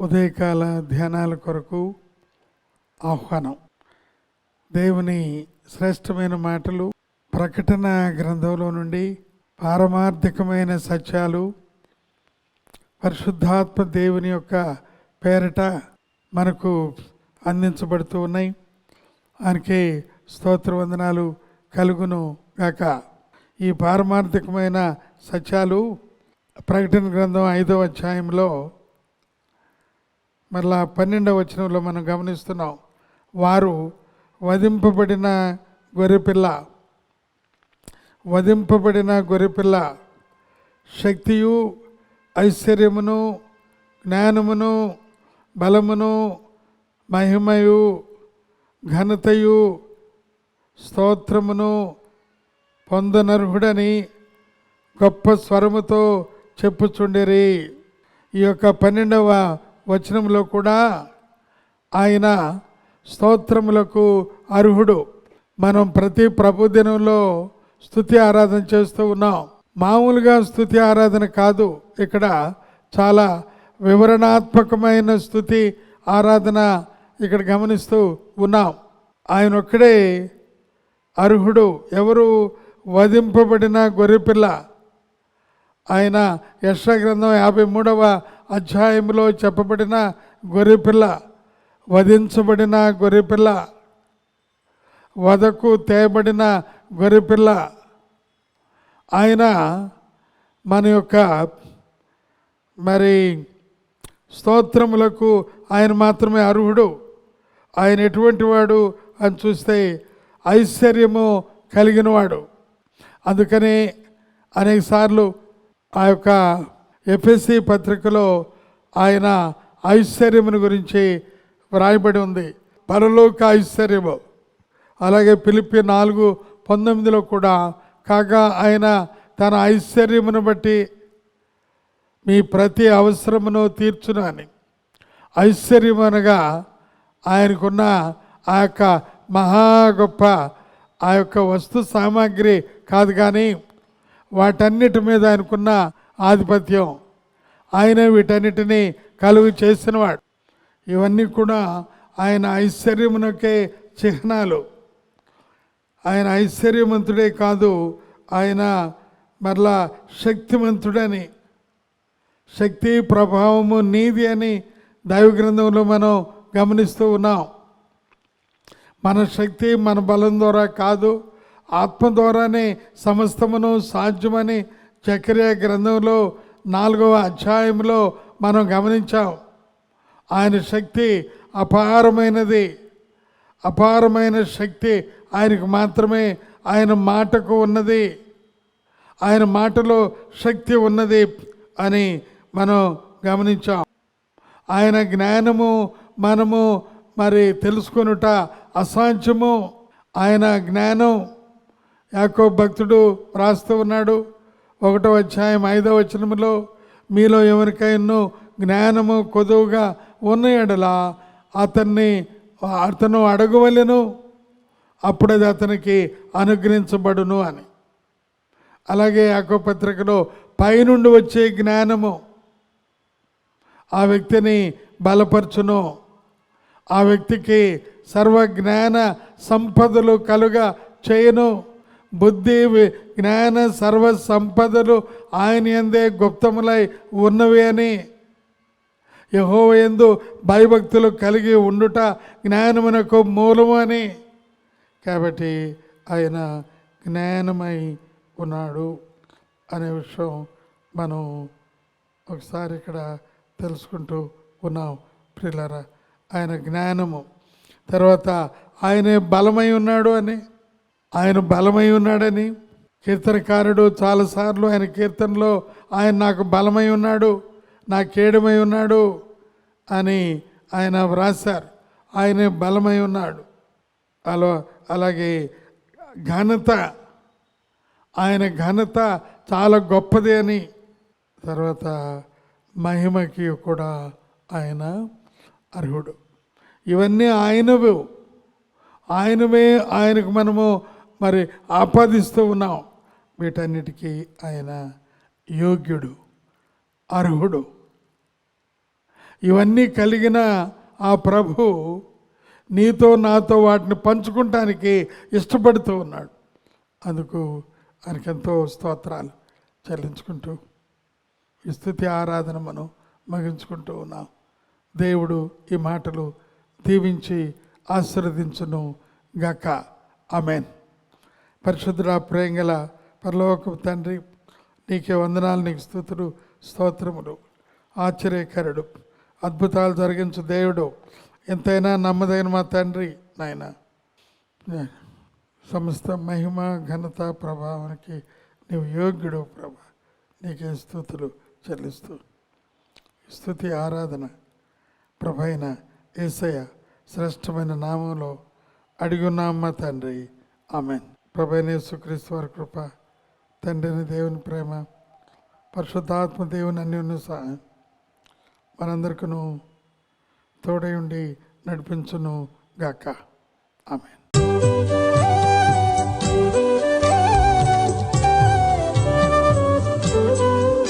ఉదయకాల ధ్యానాల కొరకు ఆహ్వానం. దేవుని శ్రేష్టమైన మాటలు ప్రకటన గ్రంథంలో నుండి పారమార్థికమైన సత్యాలు పరిశుద్ధాత్మ దేవుని యొక్క పేరట మనకు అందించబడుతూ ఉన్నాయి. ఆయనకి స్తోత్ర వందనాలు కలుగును గాక. ఈ పారమార్థికమైన సత్యాలు ప్రకటన గ్రంథం 5వ అధ్యాయంలో మరలా 12వ వచనంలో మనం గమనిస్తున్నాం. వారు వధింపబడిన గొర్రెపిల్ల శక్తియు ఐశ్వర్యమును జ్ఞానమును బలమును మహిమయు ఘనతయు స్తోత్రమును పొందనర్హుడని గొప్ప స్వరముతో చెప్పుచుండిరి. ఈ యొక్క 12వ వచనంలో కూడా ఆయన స్తోత్రములకు అర్హుడు. మనం ప్రతి ప్రభుదినంలో స్తుతి ఆరాధన చేస్తూ ఉన్నాం. మామూలుగా స్తుతి ఆరాధన కాదు, ఇక్కడ చాలా వివరణాత్మకమైన స్తుతి ఆరాధన ఇక్కడ గమనిస్తూ ఉన్నాం. ఆయన ఒక్కడే అర్హుడు. ఎవరు? వధింపబడిన గొర్రెపిల్ల. ఆయన యెషయా గ్రంథం 53వ అధ్యాయంలో చెప్పబడిన గొర్రెపిల్ల, వధించబడిన గొర్రెపిల్ల, వధకు తేబడిన గొర్రెపిల్ల. ఆయన మన యొక్క స్తోత్రములకు ఆయన మాత్రమే అర్హుడు. ఆయన ఎటువంటి వాడు అని చూస్తే ఐశ్వర్యము కలిగినవాడు. అందుకని అనేకసార్లు ఆ యొక్క ఎఫెసీ పత్రికలో ఆయన ఐశ్వర్యమును గురించి వ్రాయబడి ఉంది, పరలోక ఐశ్వర్యము. అలాగే ఫిలిప్పీ 4:19 కూడా కాగా ఆయన తన ఐశ్వర్యమును బట్టి మీ ప్రతి అవసరమును తీర్చును అని. ఐశ్వర్యం అనగా ఆయనకున్న ఆ యొక్క మహా గొప్ప ఆ యొక్క వస్తు సామాగ్రి కాదు, కానీ వాటన్నిటి మీద ఆయనకున్న ఆధిపత్యం. ఆయనే వీటన్నిటినీ కలుగు చేసినవాడు. ఇవన్నీ కూడా ఆయన ఐశ్వర్యమునకే చిహ్నాలు. ఆయన ఐశ్వర్యవంతుడే కాదు, ఆయన మరలా శక్తివంతుడని, శక్తి ప్రభావము నీది అని దైవ గ్రంథంలో మనం గమనిస్తూ ఉన్నాం. మన శక్తి మన బలం ద్వారా కాదు, ఆత్మ ద్వారానే సమస్తమును సాధ్యమని జకర్యా గ్రంథంలో 4వ అధ్యాయంలో మనం గమనించాం. ఆయన శక్తి అపారమైనది. అపారమైన శక్తి ఆయనకు మాత్రమే, ఆయన మాటకు ఉన్నది, ఆయన మాటలో శక్తి ఉన్నది అని మనం గమనించాం. ఆయన జ్ఞానము మనము తెలుసుకొనుట అసాధ్యము. ఆయన జ్ఞానం యాకోబు భక్తుడు రాస్తూ ఉన్నాడు 1వ అధ్యాయం 5వ వచనంలో, మీలో ఎవరికైనా జ్ఞానము కొదువుగా ఉన్న యెడల అతను అడగవలెను, అప్పుడది అతనికి అనుగ్రహించబడును అని. అలాగే యాకోబు పత్రికలో పైనుండి వచ్చే జ్ఞానము ఆ వ్యక్తిని బలపరచును, ఆ వ్యక్తికి సర్వజ్ఞాన సంపదలు కలుగా చేయను. బుద్ధి జ్ఞాన సర్వ సంపదలు ఆయన యందే గుప్తములై ఉన్నవి అని. యెహోవా యందు భయభక్తులు కలిగి ఉండుట జ్ఞానమునకు మూలము అని. కాబట్టి ఆయన జ్ఞానమై ఉన్నాడు అనే విషయం మనం ఒకసారి ఇక్కడ తెలుసుకుంటూ ఉన్నాం ప్రియులారా. ఆయన జ్ఞానము. తర్వాత ఆయనే బలమై ఉన్నాడు అని, ఆయన బలమై ఉన్నాడని కీర్తనకారుడు చాలాసార్లు ఆయన కీర్తనలో ఆయన నాకు బలమై ఉన్నాడు, నా కేడమై ఉన్నాడు అని ఆయన వ్రాశారు. ఆయనే బలమై ఉన్నాడు. అలాగే ఘనత, ఆయన ఘనత చాలా గొప్పది అని. తర్వాత మహిమకి కూడా ఆయన అర్హుడు. ఇవన్నీ ఆయనవే. ఆయనకు మనము ఆపాదిస్తూ ఉన్నాం. వీటన్నిటికీ ఆయన యోగ్యుడు, అర్హుడు. ఇవన్నీ కలిగిన ఆ ప్రభు నీతో నాతో వాటిని పంచుకుంటానికి ఇష్టపడుతూ ఉన్నాడు. అందుకు ఆయనకెంతో స్తోత్రాలు చెల్లించుకుంటూ ఈ స్తుతి ఆరాధన మనం ముగించుకుంటూ ఉన్నాం. దేవుడు ఈ మాటలు దీవించి ఆశీర్వదించును గాక. ఆమేన్. పరిశుద్ధుడా, ప్రేంగల పరలోకపు తండ్రి, నీకే వందనాలు, నీకు స్తుతులు స్తోత్రములు. ఆశ్చర్యకరుడు, అద్భుతాలు జరిగించు దేవుడు, ఎంతైనా నమ్మదైన మా తండ్రి నాయన, సమస్త మహిమ ఘనత ప్రభావానికి నీవు యోగ్యుడు ప్రభా. నీకే స్తుతులు చెల్లిస్తూ స్తుతి ఆరాధన ప్రభు అయిన యేసయ్య శ్రేష్టమైన నామంలో అడిగున్నామ్మ తండ్రి. ఆమేన్. ప్రభు అయిన యేసుక్రీస్తు వారి కృప, తండ్రిని దేవుని ప్రేమ, పరిశుద్ధాత్మ దేవుని అన్యోన్య సహాయం మనందరికీ తోడై ఉండి నడిపించును గాక. ఆమేన్.